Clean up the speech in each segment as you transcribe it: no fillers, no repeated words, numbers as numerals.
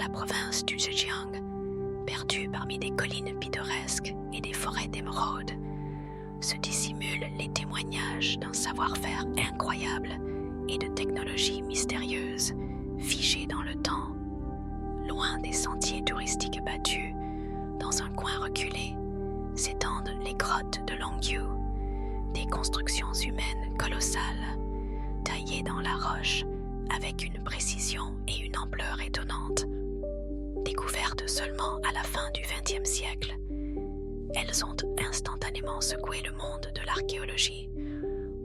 la province du Zhejiang, perdu parmi des collines pittoresques et des forêts d'émeraudes, se dissimulent les témoignages d'un savoir-faire incroyable et de technologies mystérieuses figées dans le temps. Loin des sentiers touristiques battus, dans un coin reculé, s'étendent les grottes de Longyu, des constructions humaines colossales, taillées dans la roche avec une précision et une ampleur étonnantes. Découvertes seulement à la fin du XXe siècle, elles ont instantanément secoué le monde de l'archéologie,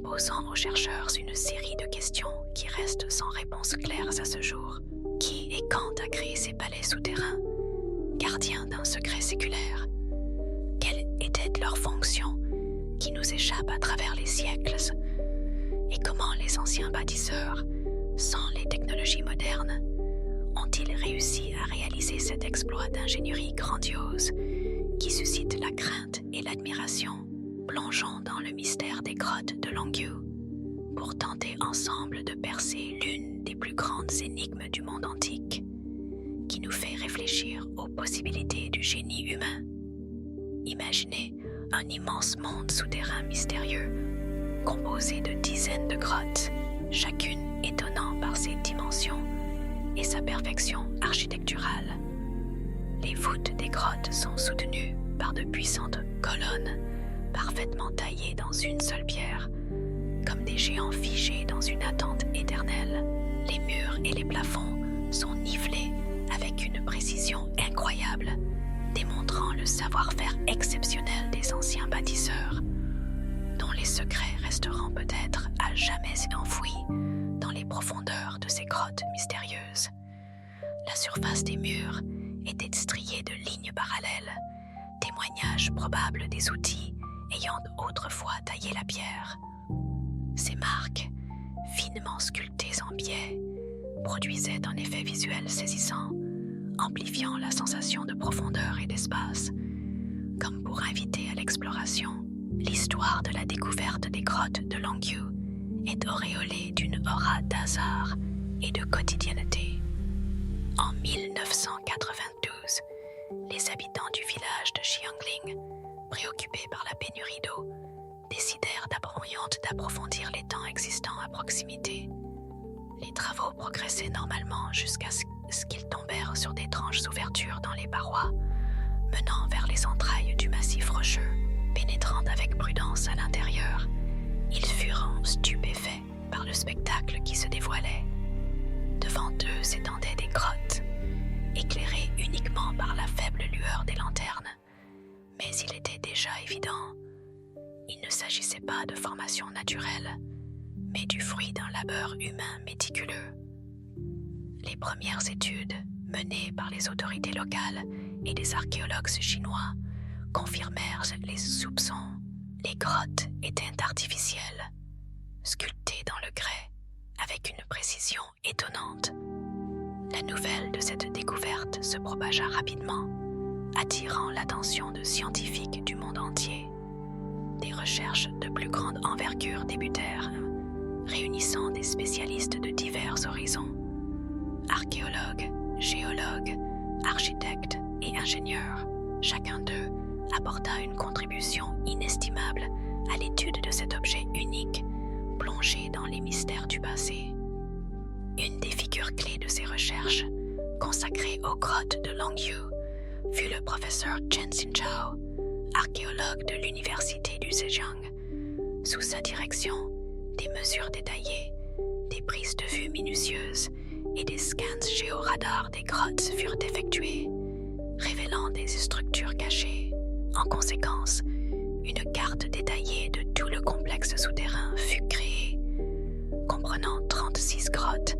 posant aux chercheurs une série de questions qui restent sans réponse claire à ce jour. Qui et quand a créé ces palais souterrains, gardiens d'un secret séculaire? Quelle était leur fonction, qui nous échappe à travers les siècles? Et comment les anciens bâtisseurs, sans les technologies modernes, ont-ils réussi à réaliser cet exploit d'ingénierie grandiose qui suscite la crainte et l'admiration? Plongeons dans le mystère des grottes de Longyu pour tenter ensemble de percer l'une des plus grandes énigmes du monde antique, qui nous fait réfléchir aux possibilités du génie humain. Imaginez un immense monde souterrain mystérieux, composé de dizaines de grottes, chacune étonnant par ses dimensions et sa perfection architecturale. Les voûtes des grottes sont soutenues par de puissantes colonnes, parfaitement taillées dans une seule pierre, comme des géants figés dans une attente éternelle. Les murs et les plafonds sont nivelés avec une précision incroyable, démontrant le savoir-faire exceptionnel des anciens bâtisseurs, dont les secrets resteront peut-être à jamais enfouis dans les profondeurs de ces grottes mystérieuses. La surface des murs était striée de lignes parallèles, témoignage probable des outils ayant autrefois taillé la pierre. Ces marques, finement sculptées en biais, produisaient un effet visuel saisissant, amplifiant la sensation de profondeur et d'espace, comme pour inviter à l'exploration. L'histoire de la découverte des grottes de Longyu est auréolée d'une aura d'hasard et de quotidienneté. En 1992, les habitants du village de Xiangling, préoccupés par la pénurie d'eau, décidèrent d'approfondir l'étang existant à proximité. Les travaux progressaient normalement jusqu'à ce qu'ils tombèrent sur d'étranges ouvertures dans les parois, menant vers les entrailles du massif rocheux. Pénétrant avec prudence à l'intérieur, ils furent stupéfaits par le spectacle qui se dévoilait. Devant eux s'étendaient des grottes, éclairées uniquement par la faible lueur des lanternes. Mais il était déjà évident, il ne s'agissait pas de formation naturelle, mais du fruit d'un labeur humain méticuleux. Les premières études, menées par les autorités locales et des archéologues chinois, confirmèrent les soupçons. Les grottes étaient artificielles, sculptées dans le grès, avec une précision étonnante. La nouvelle de cette découverte se propagea rapidement, attirant l'attention de scientifiques du monde entier. Des recherches de plus grande envergure débutèrent, réunissant des spécialistes de divers horizons, archéologues, géologues, architectes et ingénieurs. Chacun d'eux apporta une contribution inestimable à l'étude de cet objet unique, plongé dans les mystères du passé. Une des figures clés de ces recherches, consacrée aux grottes de Longyu, fut le professeur Chen Xinchao, archéologue de l'université du Zhejiang. Sous sa direction, des mesures détaillées, des prises de vue minutieuses et des scans géoradars des grottes furent effectués, révélant des structures cachées. En conséquence, une carte détaillée de tout le complexe souterrain fut créée, comprenant 36 grottes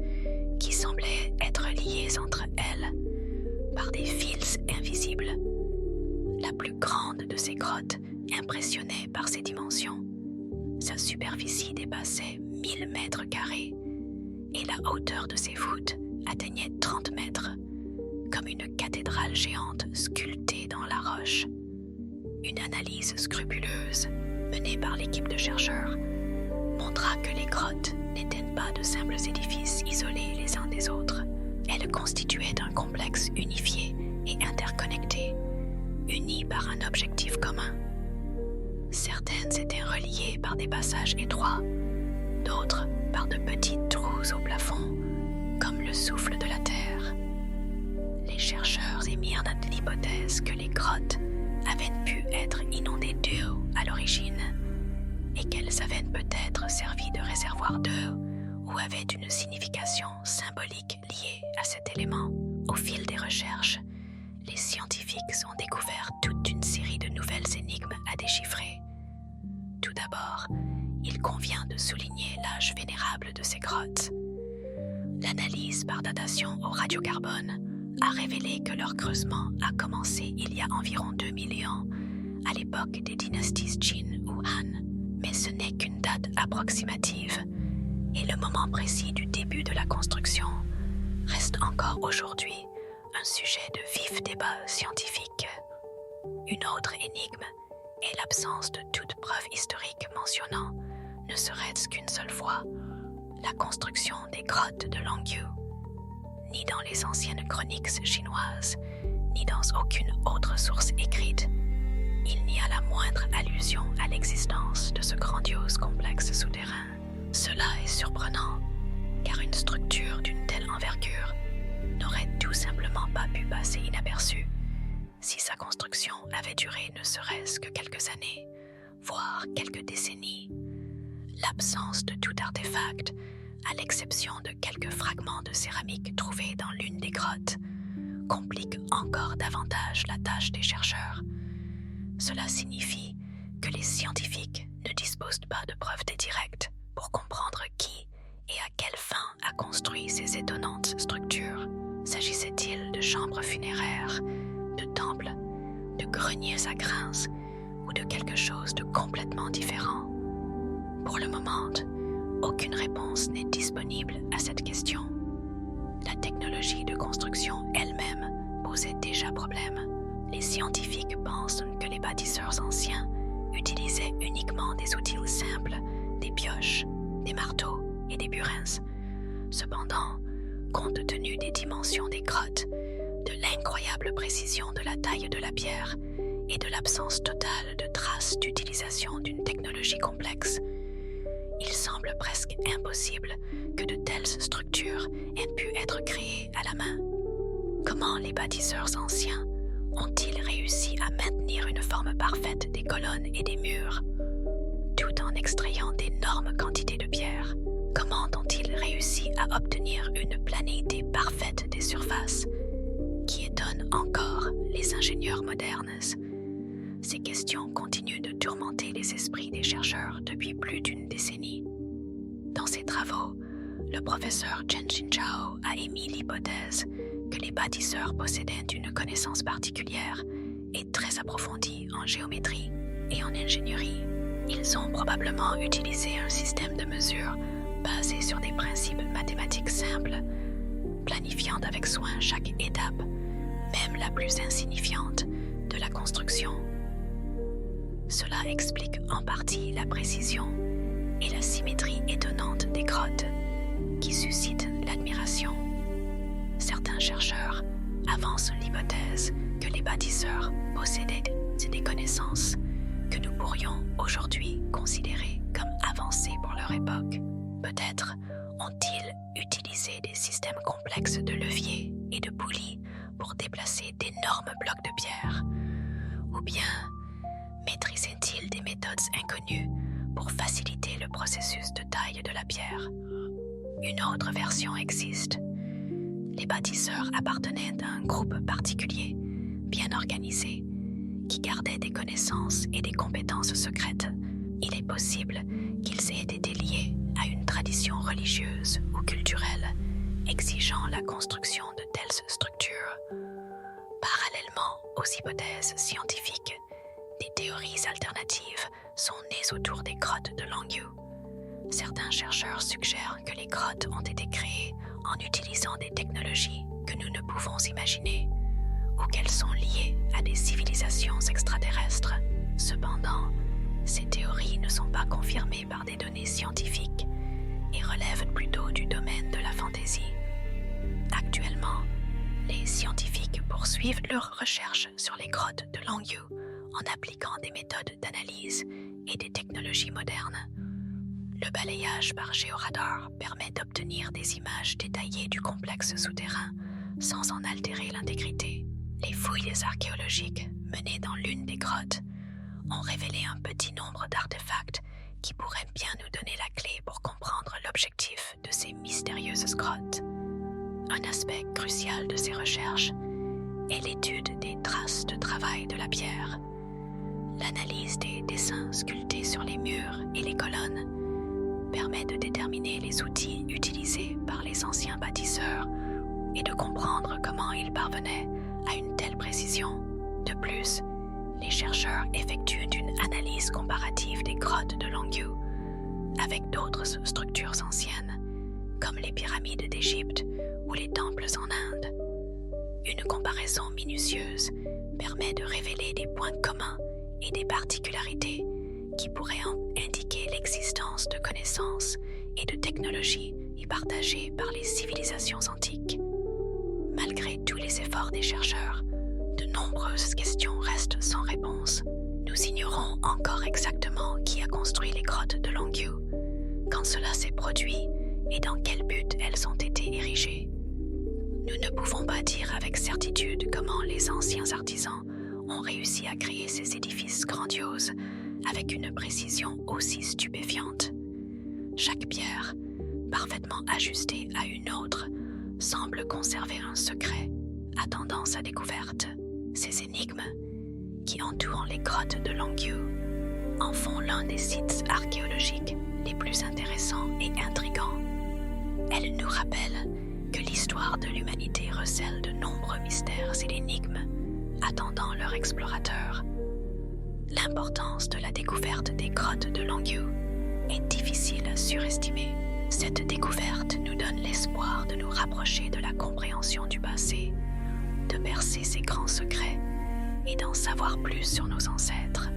qui semblaient être liées entre elles par des fils invisibles. La plus grande de ces grottes impressionnait par ses dimensions. Sa superficie dépassait 1000 mètres carrés et la hauteur de ses voûtes atteignait 30 mètres, comme une cathédrale géante sculptée dans la roche. Une analyse scrupuleuse, menée par l'équipe de chercheurs, montra que les grottes n'étaient pas de simples édifices isolés les uns des autres. Elle constituait un complexe unifié et interconnecté, uni par un objectif commun. Certaines étaient reliées par des passages étroits, d'autres par de petites trous au plafond, comme le souffle de la terre. Les chercheurs émirent l'hypothèse que les grottes avaient pu être inondées d'eau à l'origine et qu'elles avaient peut-être servi de réservoir d'eau ou avaient une signification symbolique liée à cet élément. Au fil des recherches, les scientifiques ont découvert toute une série de nouvelles énigmes à déchiffrer. Tout d'abord, il convient de souligner l'âge vénérable de ces grottes. L'analyse par datation au radiocarbone a révélé que leur creusement a commencé il y a environ 2 millions, à l'époque des dynasties Qin ou Han. Mais ce n'est qu'une date approximative, et le moment précis du début de la construction reste encore aujourd'hui un sujet de vif débat scientifique. Une autre énigme est l'absence de toute preuve historique mentionnant, ne serait-ce qu'une seule fois, la construction des grottes de Longyu. Ni dans les anciennes chroniques chinoises, ni dans aucune autre source écrite, il n'y a la moindre allusion à l'existence de ce grandiose complexe souterrain. Cela est surprenant, car une structure d'une telle envergure n'aurait tout simplement pas pu passer inaperçue si sa construction avait duré ne serait-ce que quelques années, voire quelques décennies. L'absence de tout artefact, à l'exception de quelques fragments de céramique trouvés dans l'une des grottes, complique encore davantage la tâche des chercheurs. Cela signifie que les scientifiques ne disposent pas de preuves directes pour comprendre qui et à quelle fin a construit ces étonnantes structures. S'agissait-il de chambres funéraires, de temples, de greniers à grinces ou de quelque chose de complètement différent? Pour le moment, aucune réponse n'est disponible à cette question. La technologie de construction elle-même posait déjà problème. Les scientifiques pensent que les bâtisseurs anciens utilisaient uniquement des outils simples, des pioches, des marteaux et des burins. Cependant, compte tenu des dimensions des grottes, de l'incroyable précision de la taille de la pierre et de l'absence totale de traces d'utilisation d'une technologie complexe, il semble presque impossible que de telles structures aient pu être créées à la main. Comment les bâtisseurs anciens ont-ils réussi à maintenir une forme parfaite des colonnes et des murs, tout en extrayant d'énormes quantités de pierre? Comment ont-ils réussi à obtenir une planéité parfaite des surfaces, qui étonne encore les ingénieurs modernes? Ces questions continuent de tourmenter les esprits des chercheurs depuis plus d'une décennie. Dans ses travaux, le professeur Chen Xinchao a émis l'hypothèse que les bâtisseurs possédaient une connaissance particulière et très approfondie en géométrie et en ingénierie. Ils ont probablement utilisé un système de mesure basé sur des principes mathématiques simples, planifiant avec soin chaque étape, même la plus insignifiante, de la construction. Cela explique en partie la précision et la symétrie étonnante des grottes, qui suscitent l'admiration. Certains chercheurs avancent l'hypothèse que les bâtisseurs possédaient des connaissances que nous pourrions aujourd'hui considérer comme avancées pour leur époque. Peut-être ont-ils utilisé des systèmes complexes de leviers et de poulies pour déplacer d'énormes blocs de pierre, ou bien maîtrisaient-ils des méthodes inconnues pour faciliter le processus de taille de la pierre? Une autre version existe. Les bâtisseurs appartenaient à un groupe particulier, bien organisé, qui gardait des connaissances et des compétences secrètes. Il est possible qu'ils aient été liés à une tradition religieuse ou culturelle exigeant la construction de telles structures. Parallèlement aux hypothèses scientifiques, des théories alternatives sont nées autour des grottes de Longyu. Certains chercheurs suggèrent que les grottes ont été créées en utilisant des technologies que nous ne pouvons imaginer, ou qu'elles sont liées à des civilisations extraterrestres. Cependant, ces théories ne sont pas confirmées par des données scientifiques et relèvent plutôt du domaine de la fantaisie. Actuellement, Les scientifiques poursuivent leurs recherches sur les grottes de Longyou en appliquant des méthodes d'analyse et des technologies modernes. Le balayage par géoradar permet d'obtenir des images détaillées du complexe souterrain sans en altérer l'intégrité. Les fouilles archéologiques menées dans l'une des grottes ont révélé un petit nombre d'artefacts qui pourraient bien nous donner la clé pour comprendre l'objectif de ces mystérieuses grottes. Un aspect crucial de ces recherches est l'étude des traces de travail de la pierre. L'analyse des dessins sculptés sur les murs et les colonnes permet de déterminer les outils utilisés par les anciens bâtisseurs et de comprendre comment ils parvenaient à une telle précision. De plus, les chercheurs effectuent une analyse comparative des grottes de Longyou avec d'autres structures anciennes, comme les pyramides d'Égypte ou les temples en Inde. Une comparaison minutieuse permet de révéler des points communs et des particularités qui pourraient indiquer l'existence de connaissances et de technologies y partagées par les civilisations antiques. Malgré tous les efforts des chercheurs, de nombreuses questions restent sans réponse. Nous ignorons encore exactement qui a construit les grottes de Longyou, quand cela s'est produit et dans quel but elles ont été érigées. Nous ne pouvons pas dire avec certitude comment les anciens artisans ont réussi à créer ces édifices grandioses avec une précision aussi stupéfiante. Chaque pierre, parfaitement ajustée à une autre, semble conserver un secret attendant sa découverte. Ces énigmes, qui entourent les grottes de Longyou, en font l'un des sites archéologiques les plus intéressants et intrigants. Elles nous rappellent que l'histoire de l'humanité recèle de nombreux mystères et d'énigmes attendant leur explorateur. L'importance de la découverte des grottes de Longyou est difficile à surestimer. Cette découverte nous donne l'espoir de nous rapprocher de la compréhension du passé, de percer ses grands secrets et d'en savoir plus sur nos ancêtres.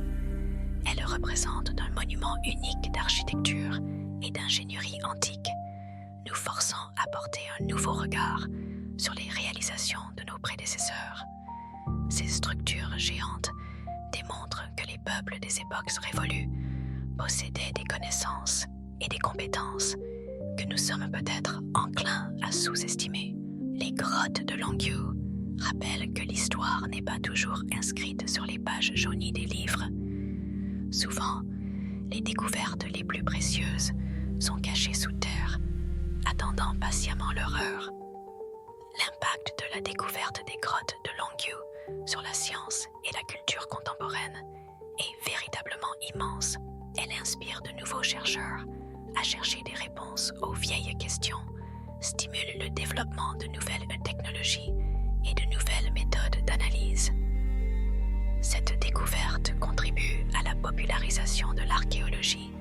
Elle représente un monument unique d'architecture et d'ingénierie antique, nous forçant à porter un nouveau regard sur les réalisations de nos prédécesseurs. Ces structures géantes démontrent que les peuples des époques révolues possédaient des connaissances et des compétences que nous sommes peut-être enclins à sous-estimer. Les grottes de Longyou rappellent que l'histoire n'est pas toujours inscrite sur les pages jaunies des livres. Souvent, les découvertes les plus précieuses sont cachées sous terre, attendant patiemment leur heure. L'impact de la découverte des grottes de Longyou sur la science et la culture contemporaine est véritablement immense. Elle inspire de nouveaux chercheurs à chercher des réponses aux vieilles questions, stimule le développement de nouvelles technologies et de nouvelles méthodes d'analyse. Cette découverte contribue à la popularisation de l'archéologie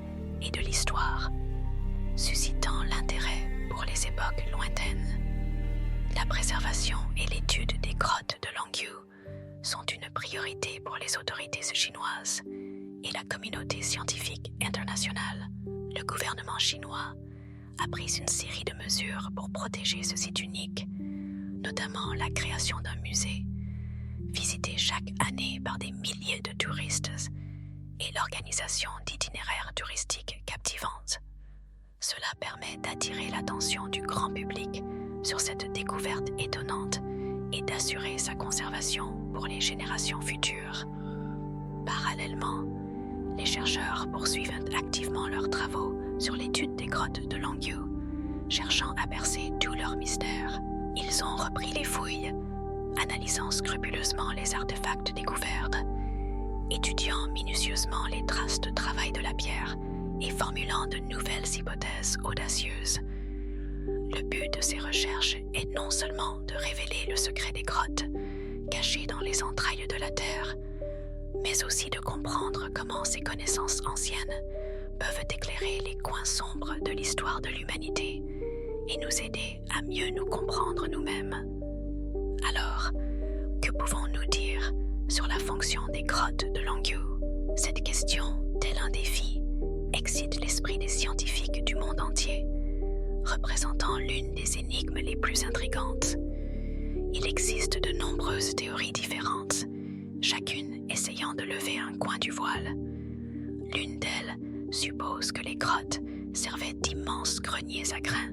et de l'histoire, suscitant l'intérêt pour les époques lointaines. La préservation et l'étude des grottes de Longyou sont une priorité pour les autorités chinoises et la communauté scientifique internationale. Le gouvernement chinois a pris une série de mesures pour protéger ce site unique, notamment la création d'un musée, visité chaque année par des milliers de touristes, et l'organisation d'itinéraires touristiques captivantes. Cela permet d'attirer l'attention du grand public sur cette découverte étonnante et d'assurer sa conservation pour les générations futures. Parallèlement, les chercheurs poursuivent activement leurs travaux sur l'étude des grottes de Longyou, cherchant à percer tous leurs mystères. Ils ont repris les fouilles, analysant scrupuleusement les artefacts découverts, étudiant minutieusement les traces de travail de la pierre et formulant de nouvelles hypothèses audacieuses. Le but de ces recherches est non seulement de révéler le secret des grottes, cachées dans les entrailles de la Terre, mais aussi de comprendre comment ces connaissances anciennes peuvent éclairer les coins sombres de l'histoire de l'humanité et nous aider à mieux nous comprendre nous-mêmes. Alors, que pouvons-nous dire sur la fonction des grottes de Longyou? Cette question, tel un défi, excite l'esprit des scientifiques du monde entier, représentant l'une des énigmes les plus intrigantes. Il existe nombreuses théories différentes, chacune essayant de lever un coin du voile. L'une d'elles suppose que les grottes servaient d'immenses greniers à grains,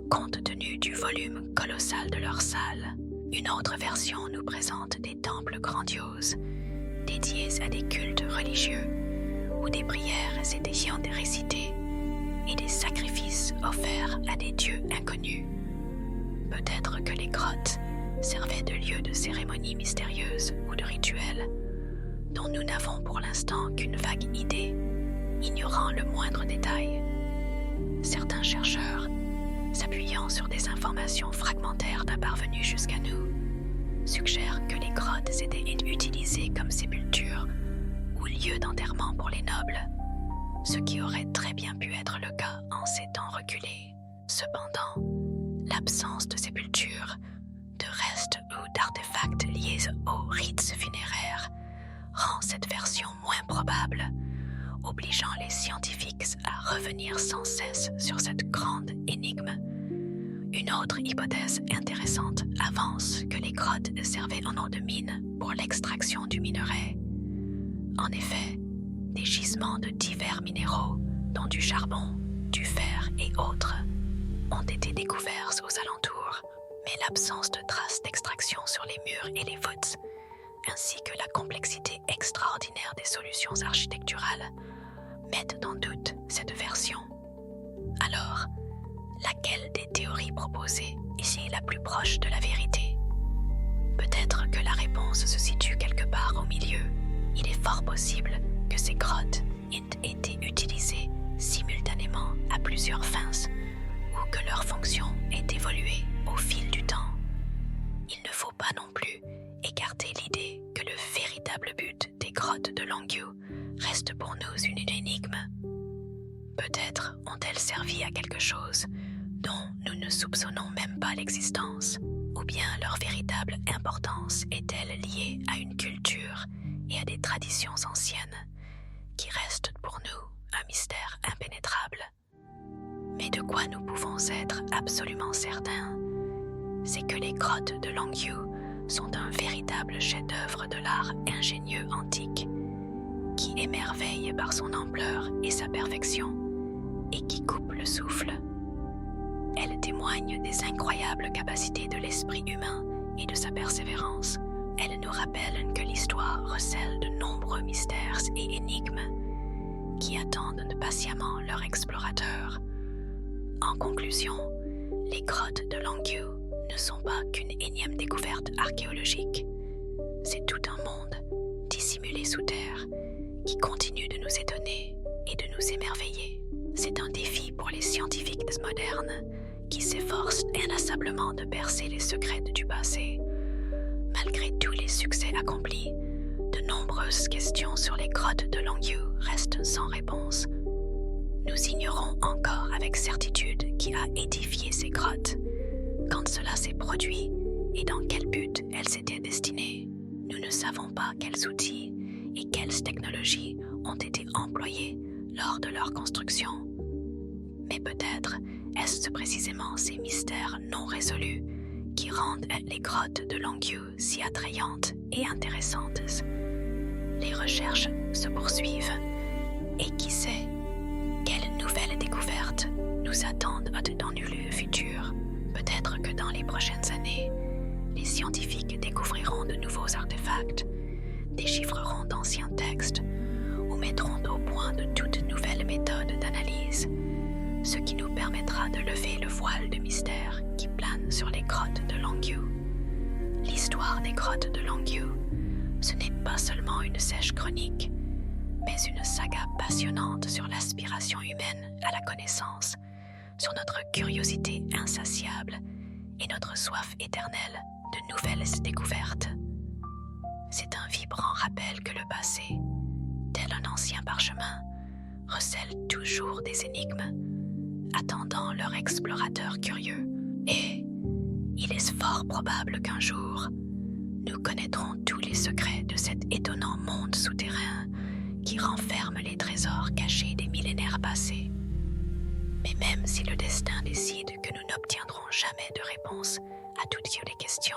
compte tenu du volume colossal de leurs salles. Une autre version nous présente des temples grandioses, dédiés à des cultes religieux, où des prières étaient récitées et des sacrifices offerts à des dieux inconnus. Peut-être que les grottes servaient de lieux de cérémonies mystérieuses ou de rituels, dont nous n'avons pour l'instant qu'une vague idée, ignorant le moindre détail. Certains chercheurs, s'appuyant sur des informations fragmentaires parvenues jusqu'à nous, suggèrent que les grottes étaient utilisées comme sépultures ou lieux d'enterrement pour les nobles, ce qui aurait très bien pu être le cas en ces temps reculés. Cependant, l'absence de sépultures, de restes ou d'artefacts liés aux rites funéraires rend cette version moins probable, obligeant les scientifiques à revenir sans cesse sur cette grande énigme. Une autre hypothèse intéressante avance que les grottes servaient en eau de mine pour l'extraction du minerai. En effet, des gisements de divers minéraux, dont du charbon, du fer et autres, ont été découverts aux alentours, mais l'absence de traces d'extraction sur les murs et les voûtes, ainsi que la complexité extraordinaire des solutions architecturales, mettent en doute cette version. Alors, laquelle des théories proposées est la plus proche de la vérité? Peut-être que la réponse se situe quelque part au milieu. Il est fort possible que ces grottes aient été utilisées simultanément à plusieurs fins ou que leur fonction ait évolué au fil du temps. Il ne faut pas non plus écarter l'idée que le véritable but des grottes de Longyou reste pour nous une énigme. Peut-être ont-elles servi à quelque chose dont nous ne soupçonnons même pas l'existence, ou bien leur véritable importance est-elle liée à une culture et à des traditions anciennes qui restent pour nous un mystère impénétrable. Mais de quoi nous pouvons être absolument certains, c'est que les grottes de Longyou sont un véritable chef-d'œuvre de l'art ingénieux antique qui émerveille par son ampleur et sa perfection et qui coupe le souffle. Elles témoignent des incroyables capacités de l'esprit humain et de sa persévérance. Elles nous rappellent que l'histoire recèle de nombreux mystères et énigmes qui attendent patiemment leurs explorateurs. En conclusion, les grottes de Longyou ne sont pas qu'une énième découverte archéologique. C'est tout un monde dissimulé sous terre qui continue de nous étonner et de nous émerveiller. C'est un défi pour les scientifiques modernes qui s'efforcent inlassablement de percer les secrets du passé. Malgré tous les succès accomplis, de nombreuses questions sur les grottes de Longyou restent sans réponse. Nous ignorons encore avec certitude qui a édifié ces grottes, quand cela s'est produit et dans quel but elles étaient destinées. Nous ne savons pas quels outils et quelles technologies ont été employés lors de leur construction. Mais peut-être est-ce précisément ces mystères non résolus qui rendent les grottes de Longyou si attrayantes et intéressantes. Les recherches se poursuivent et qui sait quelles nouvelles découvertes nous attendent dans le futur. Peut-être que dans les prochaines années, les scientifiques découvriront de nouveaux artefacts, déchiffreront d'anciens textes ou mettront au point de toutes nouvelles méthodes d'analyse, ce qui nous permettra de lever le voile de mystère qui plane sur les grottes de Longyou. L'histoire des grottes de Longyou, ce n'est pas seulement une sèche chronique, mais une saga passionnante sur l'aspiration humaine à la connaissance, sur notre curiosité insatiable et notre soif éternelle de nouvelles découvertes. C'est un vibrant rappel que le passé, tel un ancien parchemin, recèle toujours des énigmes, attendant leur explorateur curieux. Et il est fort probable qu'un jour, nous connaîtrons tous les secrets de cet étonnant monde souterrain qui renferme les trésors cachés des millénaires passés. Mais même si le destin décide que nous n'obtiendrons jamais de réponse à toutes les questions,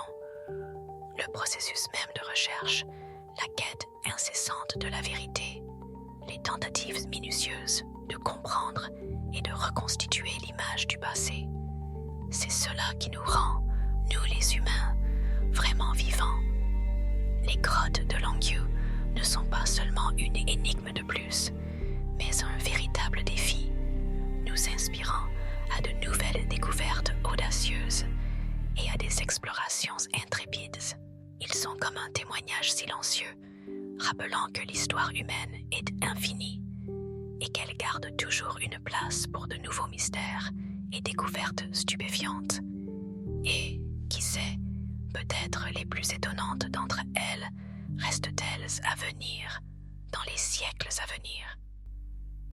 le processus même de recherche, la quête incessante de la vérité, les tentatives minutieuses de comprendre et de reconstituer l'image du passé. C'est cela qui nous rend, nous les humains, vraiment vivants. Les grottes de Longyu ne sont pas seulement une énigme de plus, mais un véritable défi, nous inspirant à de nouvelles découvertes audacieuses et à des explorations intrépides. Ils sont comme un témoignage silencieux, rappelant que l'histoire humaine est infinie et qu'elle garde toujours une place pour de nouveaux mystères et découvertes stupéfiantes. Et, qui sait, peut-être les plus étonnantes d'entre elles restent-elles à venir dans les siècles à venir.